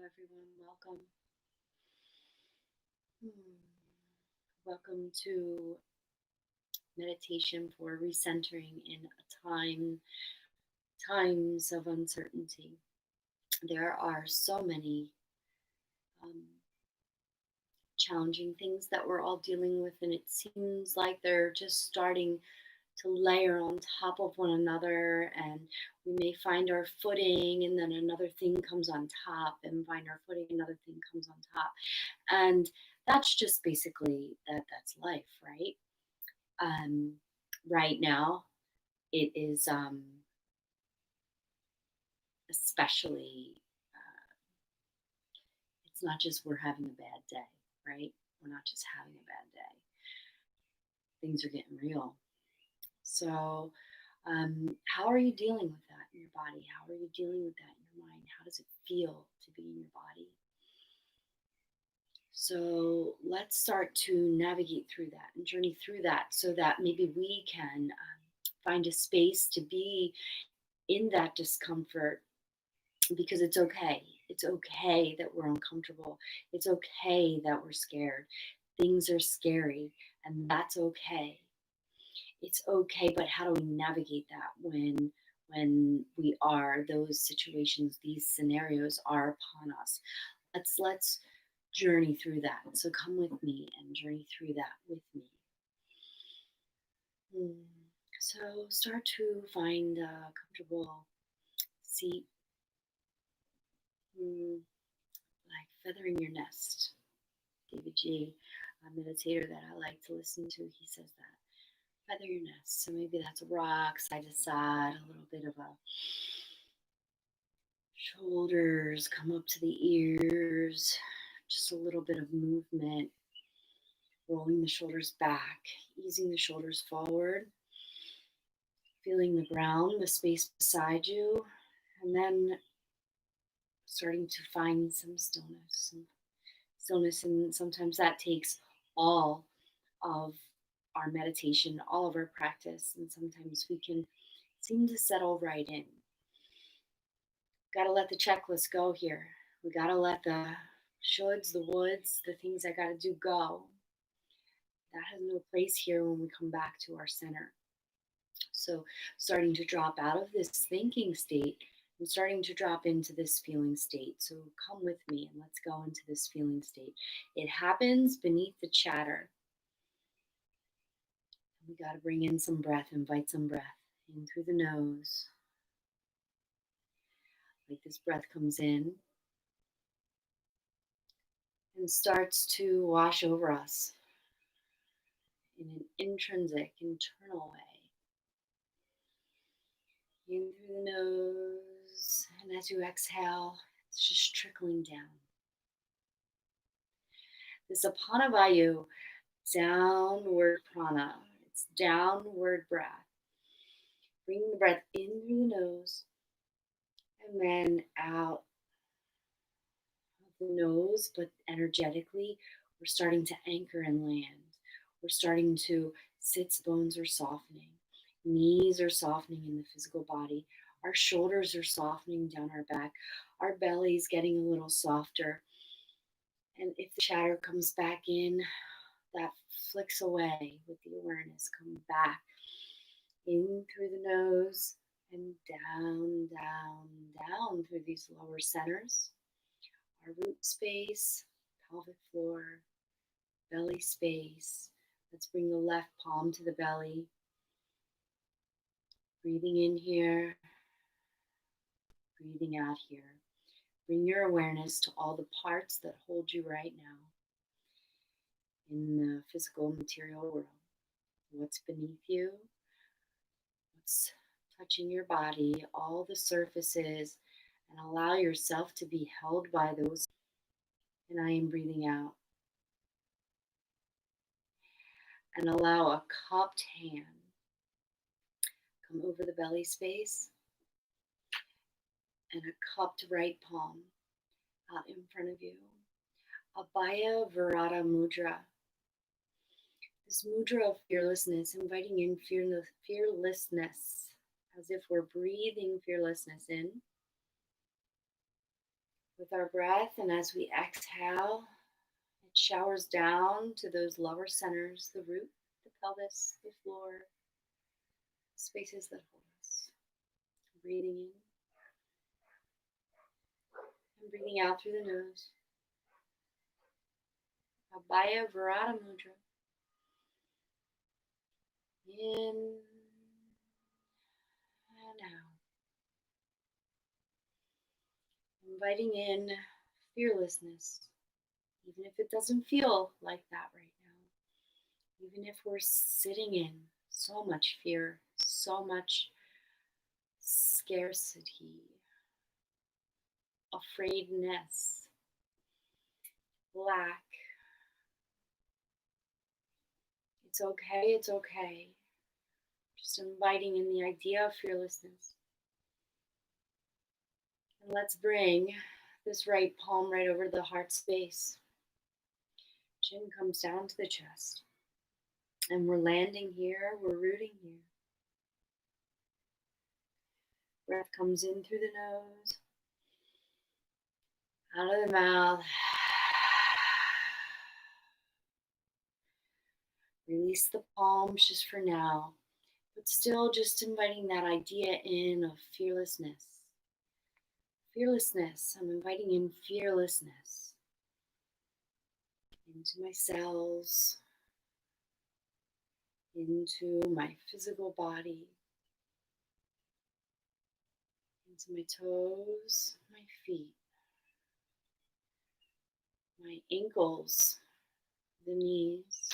everyone. Welcome. Hmm. Welcome to meditation for recentering in times of uncertainty. There are so many um, challenging things that we're all dealing with, and it seems like they're just starting to layer on top of one another, and we may find our footing, and then another thing comes on top, and find our footing, another thing comes on top, and that's just basically that's life, right? um, right now it is especially it's not just we're having a bad day, right? We're not just having a bad day, things are getting real. So how are you dealing with that in your body? How are you dealing with that in your mind? How does it feel to be in your body? So let's start to navigate through that and journey through that so that maybe we can find a space to be in that discomfort, because it's okay. It's okay that we're uncomfortable. It's okay that we're scared. Things are scary, and that's okay. It's okay, but how do we navigate that when we are those situations, these scenarios are upon us? Let's journey through that. So come with me and journey through that with me. Hmm. So start to find a comfortable seat. Hmm. Like feathering your nest. David G, a meditator that I like to listen to, he says that. Feather your nest. So maybe that's a rock, side to side, a little bit of a shoulders come up to the ears, just a little bit of movement, rolling the shoulders back, easing the shoulders forward, feeling the ground, the space beside you, and then starting to find some stillness, and sometimes that takes all of our meditation, all of our practice, and sometimes we can seem to settle right in. Got to let the checklist go here. We got to let the shoulds, the woulds, the things I got to do go. That has no place here when we come back to our center. So, starting to drop out of this thinking state and starting to drop into this feeling state. So, come with me and let's go into this feeling state. It happens beneath the chatter. We got to bring in some breath, invite some breath in through the nose. Like this breath comes in and starts to wash over us in an intrinsic, internal way. In through the nose, and as you exhale, it's just trickling down. This Apana Vayu, downward prana, it's downward breath. Bringing the breath in through the nose and then out of the nose, but energetically, we're starting to anchor and land. We're starting to sits bones are softening, knees are softening in the physical body, our shoulders are softening down our back, our belly's getting a little softer. And if the chatter comes back in, that flicks away with the awareness. Come back in through the nose and down, down, down through these lower centers, our root space, pelvic floor, belly space. Let's bring the left palm to the belly. Breathing in here, breathing out here. Bring your awareness to all the parts that hold you right now in the physical material world. What's beneath you, what's touching your body, all the surfaces, and allow yourself to be held by those. And I am breathing out. And allow a cupped hand come over the belly space and a cupped right palm out in front of you. Abhaya Virata Mudra. This mudra of fearlessness, inviting in fearlessness, as if we're breathing fearlessness in with our breath. And as we exhale, it showers down to those lower centers, the root, the pelvis, the floor, spaces that hold us. Breathing in and breathing out through the nose. Abhaya Varata Mudra. In and out. Inviting in fearlessness, even if it doesn't feel like that right now. Even if we're sitting in so much fear, so much scarcity, afraidness, lack. It's okay, it's okay. Just inviting in the idea of fearlessness. And let's bring this right palm right over the heart space. Chin comes down to the chest. And we're landing here, we're rooting here. Breath comes in through the nose, out of the mouth. Release the palms just for now, but still just inviting that idea in of fearlessness. Fearlessness, I'm inviting in fearlessness into my cells, into my physical body, into my toes, my feet, my ankles, the knees,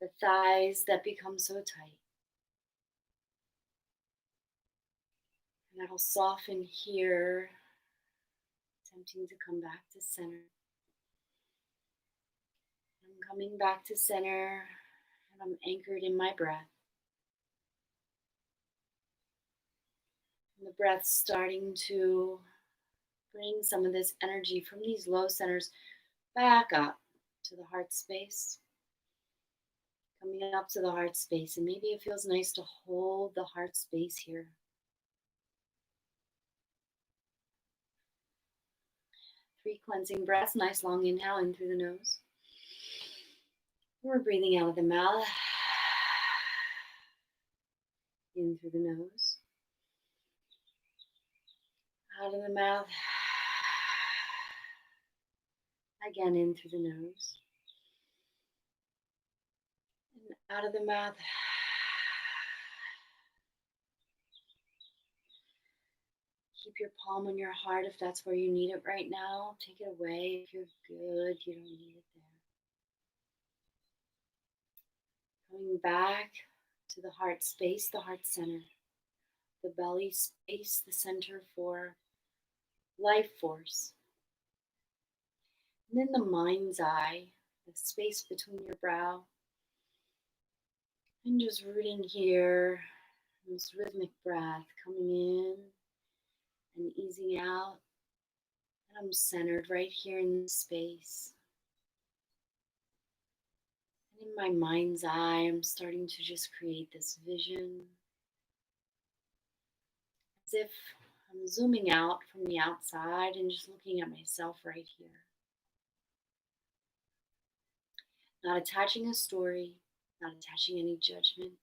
the thighs that become so tight. And that'll soften here, attempting to come back to center. I'm coming back to center, and I'm anchored in my breath. And the breath's starting to bring some of this energy from these low centers back up to the heart space. Coming up to the heart space, and maybe it feels nice to hold the heart space here. 3 cleansing breaths, nice long inhale in through the nose. We're breathing out of the mouth, in through the nose, out of the mouth, again in through the nose, and out of the mouth. Keep your palm on your heart if that's where you need it right now. Take it away if you're good, you don't need it there. Coming back to the heart space, the heart center, the belly space, the center for life force. And then the mind's eye, the space between your brow. And just rooting here, this rhythmic breath coming in and easing out. And I'm centered right here in this space. And in my mind's eye, I'm starting to just create this vision as if I'm zooming out from the outside and just looking at myself right here. Not attaching a story, not attaching any judgment,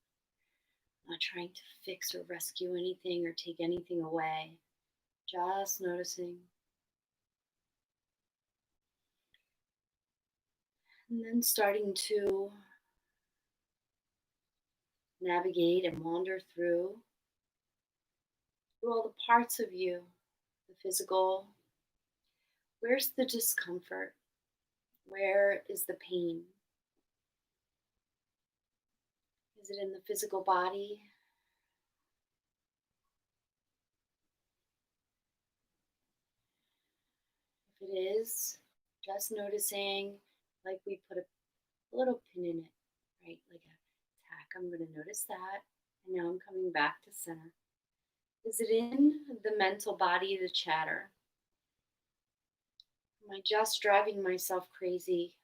not trying to fix or rescue anything or take anything away. Just noticing. And then starting to navigate and wander through all the parts of you, the physical. Where's the discomfort? Where is the pain? Is it in the physical body? If it is, just noticing, like we put a little pin in it, right? Like a tack. I'm going to notice that. And now I'm coming back to center. Is it in the mental body, the chatter? Am I just driving myself crazy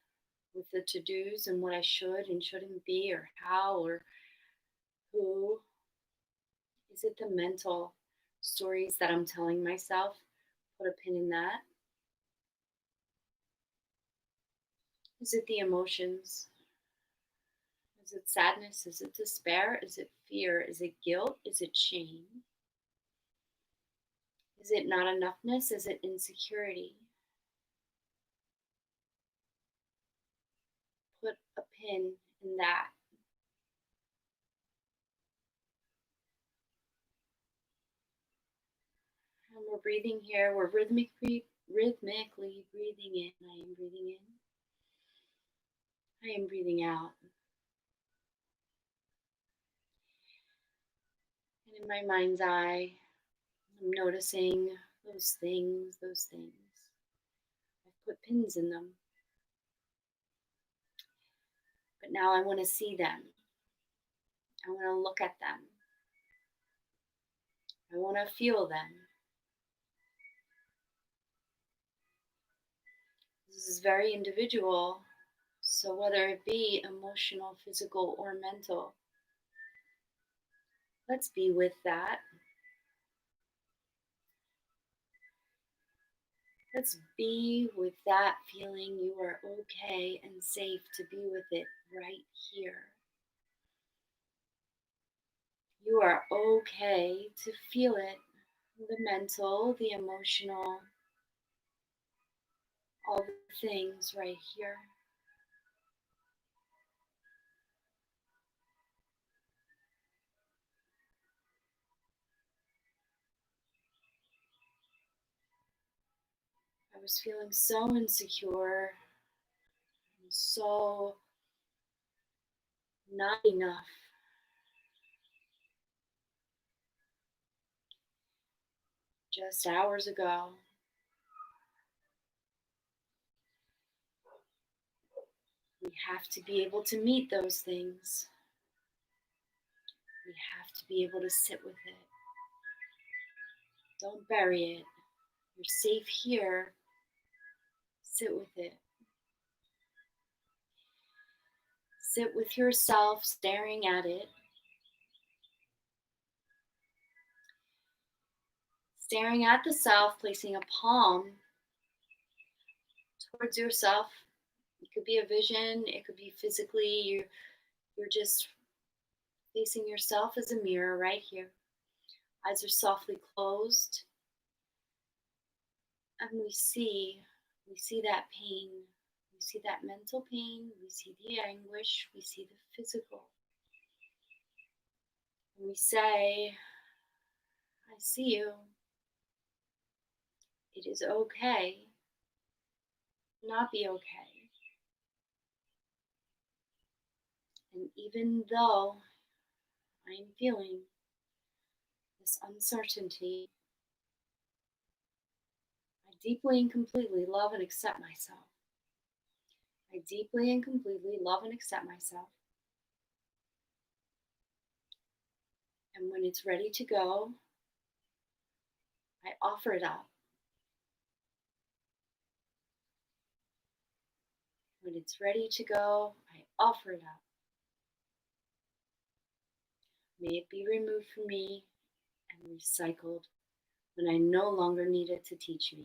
with the to-dos and what I should and shouldn't be, or how, or who? Is it the mental stories that I'm telling myself? Put a pin in that. Is it the emotions? Is it sadness? Is it despair? Is it fear? Is it guilt? Is it shame? Is it not enoughness? Is it insecurity? Put a pin in that. And we're breathing here. We're rhythmically breathing in. I am breathing in. I am breathing out. And in my mind's eye, I'm noticing those things, those things. I've put pins in them. But now I want to see them. I want to look at them. I want to feel them. This is very individual. So whether it be emotional, physical, or mental, let's be with that. Let's be with that feeling you are okay and safe to be with it right here. You are okay to feel it, the mental, the emotional, all the things right here. I was feeling so insecure, and so not enough. Just hours ago, we have to be able to meet those things. We have to be able to sit with it. Don't bury it. You're safe here. Sit with it. Sit with yourself, staring at it. Staring at the self, placing a palm towards yourself. It could be a vision, it could be physically. You're just facing yourself as a mirror right here. Eyes are softly closed. And we see that pain. We see that mental pain. We see the anguish. We see the physical. And we say, I see you. It is okay to not be okay. And even though I am feeling this uncertainty, I deeply and completely love and accept myself. I deeply and completely love and accept myself. And when it's ready to go, I offer it up. When it's ready to go, I offer it up. May it be removed from me and recycled when I no longer need it to teach me.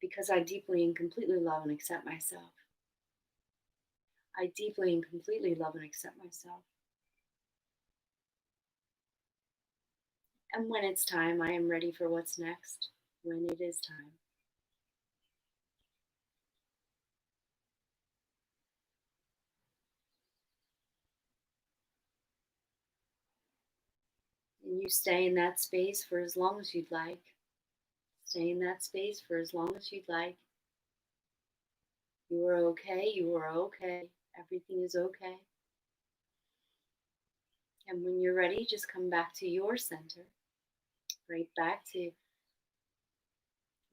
Because I deeply and completely love and accept myself. I deeply and completely love and accept myself. And when it's time, I am ready for what's next, when it is time. And you stay in that space for as long as you'd like. Stay in that space for as long as you'd like. You are okay. You are okay. Everything is okay. And when you're ready, just come back to your center. Right back to,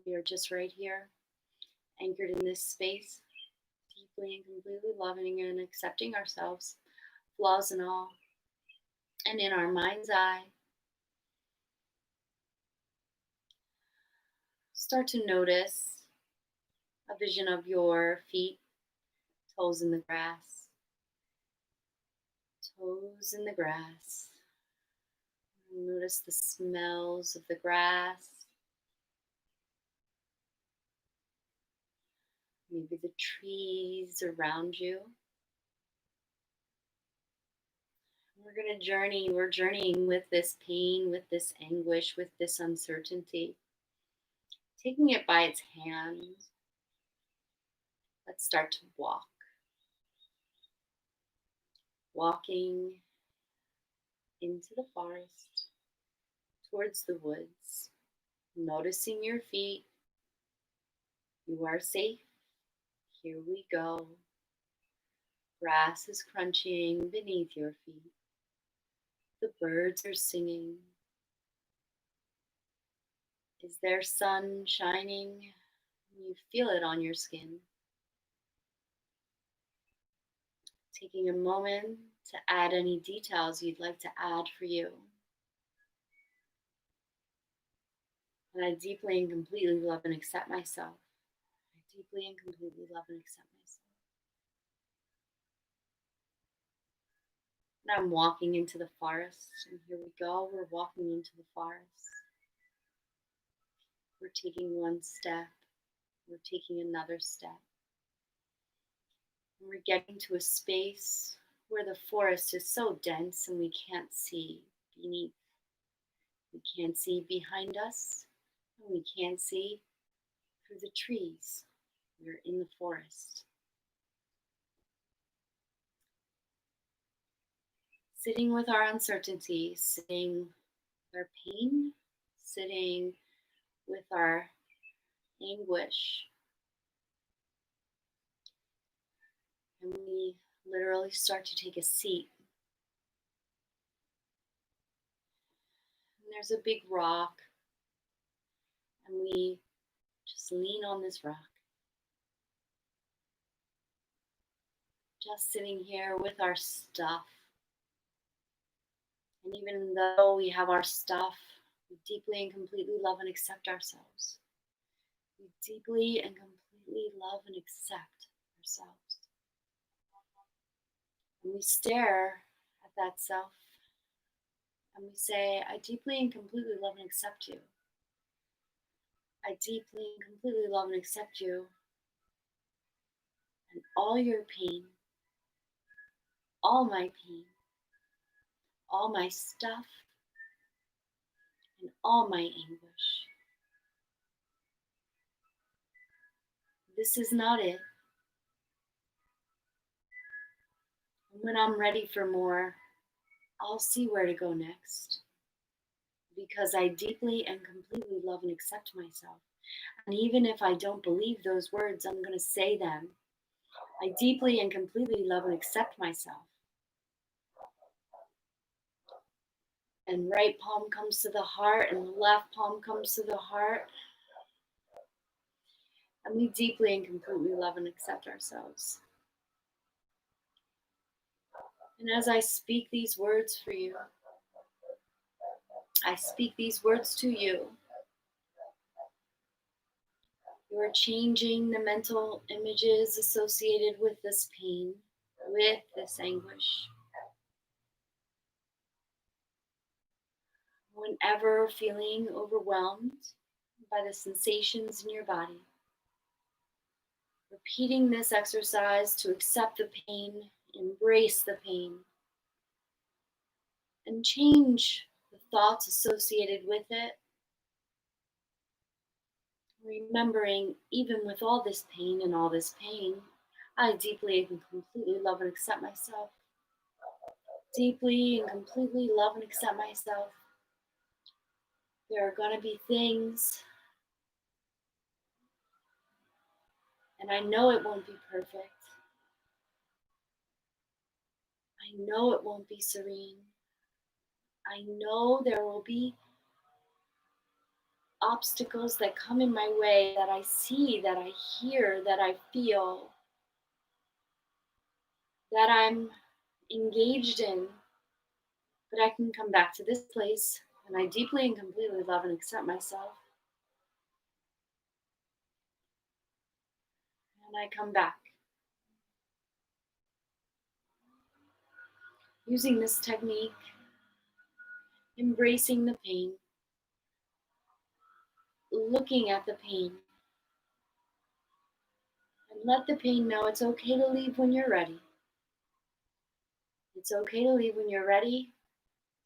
we are just right here, anchored in this space, deeply and completely loving and accepting ourselves, flaws and all. And in our mind's eye, start to notice a vision of your feet, toes in the grass, toes in the grass. Notice the smells of the grass. maybe the trees around you. We're journeying with this pain, with this anguish, with this uncertainty. Taking it by its hand, let's start to walk. Walking into the forest, towards the woods, noticing your feet. You are safe. Here we go. Grass is crunching beneath your feet. The birds are singing. Is there sun shining? You feel it on your skin. Taking a moment to add any details you'd like to add for you. And I deeply and completely love and accept myself. I deeply and completely love and accept myself. And I'm walking into the forest, and here we go. We're walking into the forest. We're taking one step, we're taking another step. And we're getting to a space where the forest is so dense and we can't see beneath. We can't see behind us, and we can't see through the trees. We're in the forest. Sitting with our uncertainty, sitting with our pain, sitting with our anguish. And we literally start to take a seat. And there's a big rock, and we just lean on this rock. Just sitting here with our stuff. And even though we have our stuff, we deeply and completely love and accept ourselves. We deeply and completely love and accept ourselves. And we stare at that self and we say, I deeply and completely love and accept you. I deeply and completely love and accept you and all your pain, all my pain, all my stuff, and all my anguish. This is not it. And when I'm ready for more, I'll see where to go next. Because I deeply and completely love and accept myself. And even if I don't believe those words, I'm going to say them. I deeply and completely love and accept myself. And right palm comes to the heart and the left palm comes to the heart. And we deeply and completely love and accept ourselves. And as I speak these words for you, I speak these words to you. You are changing the mental images associated with this pain, with this anguish. Whenever feeling overwhelmed by the sensations in your body, repeating this exercise to accept the pain, embrace the pain, and change the thoughts associated with it. Remembering, even with all this pain and all this pain, I deeply and completely love and accept myself. Deeply and completely love and accept myself. There are going to be things, and I know it won't be perfect. I know it won't be serene. I know there will be obstacles that come in my way that I see, that I hear, that I feel, that I'm engaged in. But I can come back to this place, and I deeply and completely love and accept myself. And I come back. Using this technique, embracing the pain, looking at the pain, and Let the pain know it's okay to leave when you're ready. It's okay to leave when you're ready.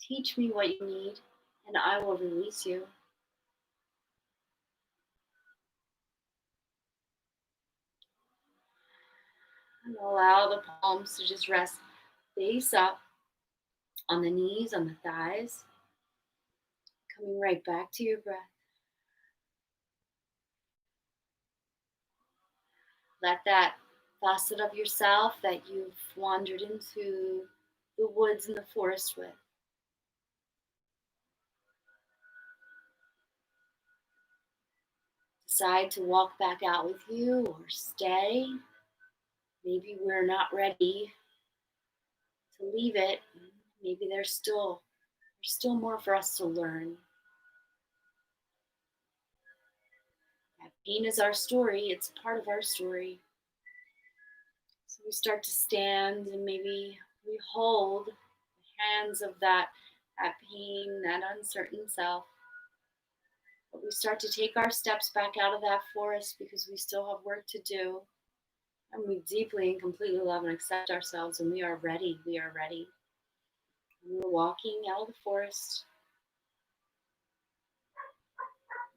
Teach me what you need, and I will release you. And allow the palms to just rest face up on the knees, on the thighs, coming right back to your breath. Let that facet of yourself that you've wandered into the woods and the forest with decide to walk back out with you or stay. Maybe we're not ready to leave it. Maybe there's still more for us to learn. That pain is our story. It's a part of our story. So we start to stand and maybe we hold the hands of that pain, that uncertain self. But we start to take our steps back out of that forest because we still have work to do. And we deeply and completely love and accept ourselves, and we are ready. We are ready. And we're walking out of the forest,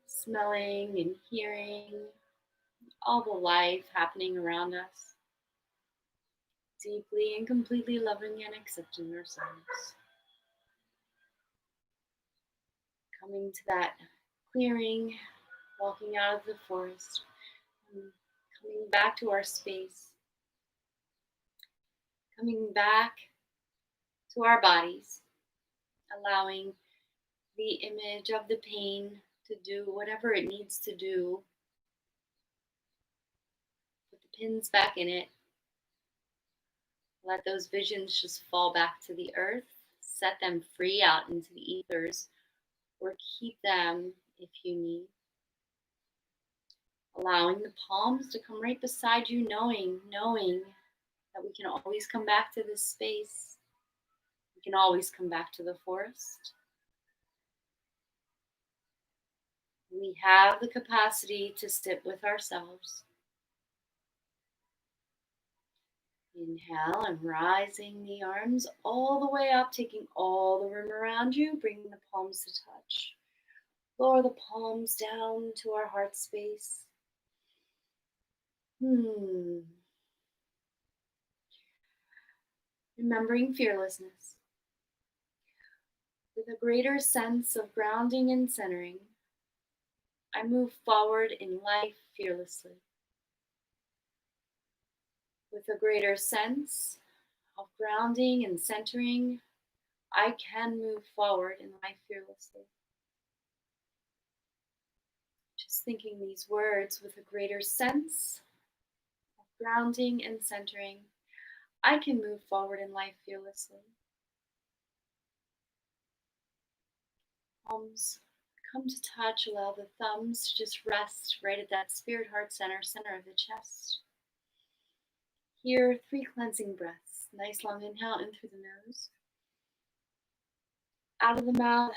smelling and hearing all the life happening around us, deeply and completely loving and accepting ourselves. Coming to that clearing, walking out of the forest, and coming back to our space, coming back to our bodies, allowing the image of the pain to do whatever it needs to do, put the pins back in it, let those visions just fall back to the earth, set them free out into the ethers, or keep them if you need. Allowing the palms to come right beside you, knowing that we can always come back to this space. We can always come back to the forest. We have the capacity to sit with ourselves. Inhale and rising the arms all the way up, taking all the room around you, bringing the palms to touch. Lower the palms down to our heart space. Remembering fearlessness. With a greater sense of grounding and centering, I move forward in life fearlessly. With a greater sense of grounding and centering, I can move forward in life fearlessly. Just thinking these words with a greater sense of grounding and centering, I can move forward in life fearlessly. Palms come to touch, allow the thumbs to just rest right at that spirit heart center of the chest. Here, 3 cleansing breaths. Nice long inhale in through the nose. Out of the mouth.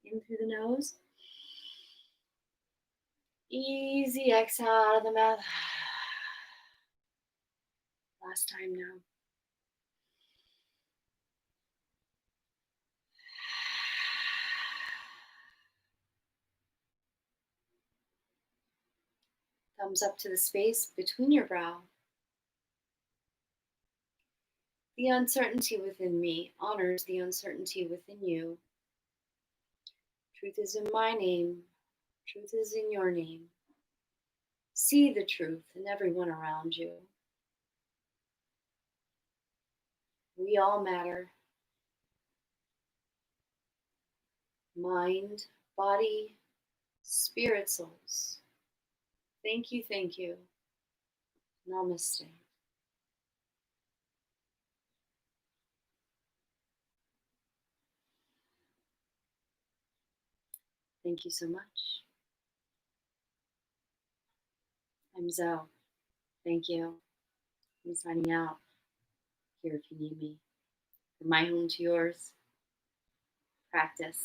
In through the nose. Easy exhale out of the mouth. Last time now. Thumbs up to the space between your brow. The uncertainty within me honors the uncertainty within you. Truth is in my name. Truth is in your name. See the truth in everyone around you. We all matter. Mind, body, spirit, souls. Thank you, thank you. Namaste. Thank you so much. I'm Zoe. Thank you. I'm signing out. Here if you need me. From my home to yours. Practice.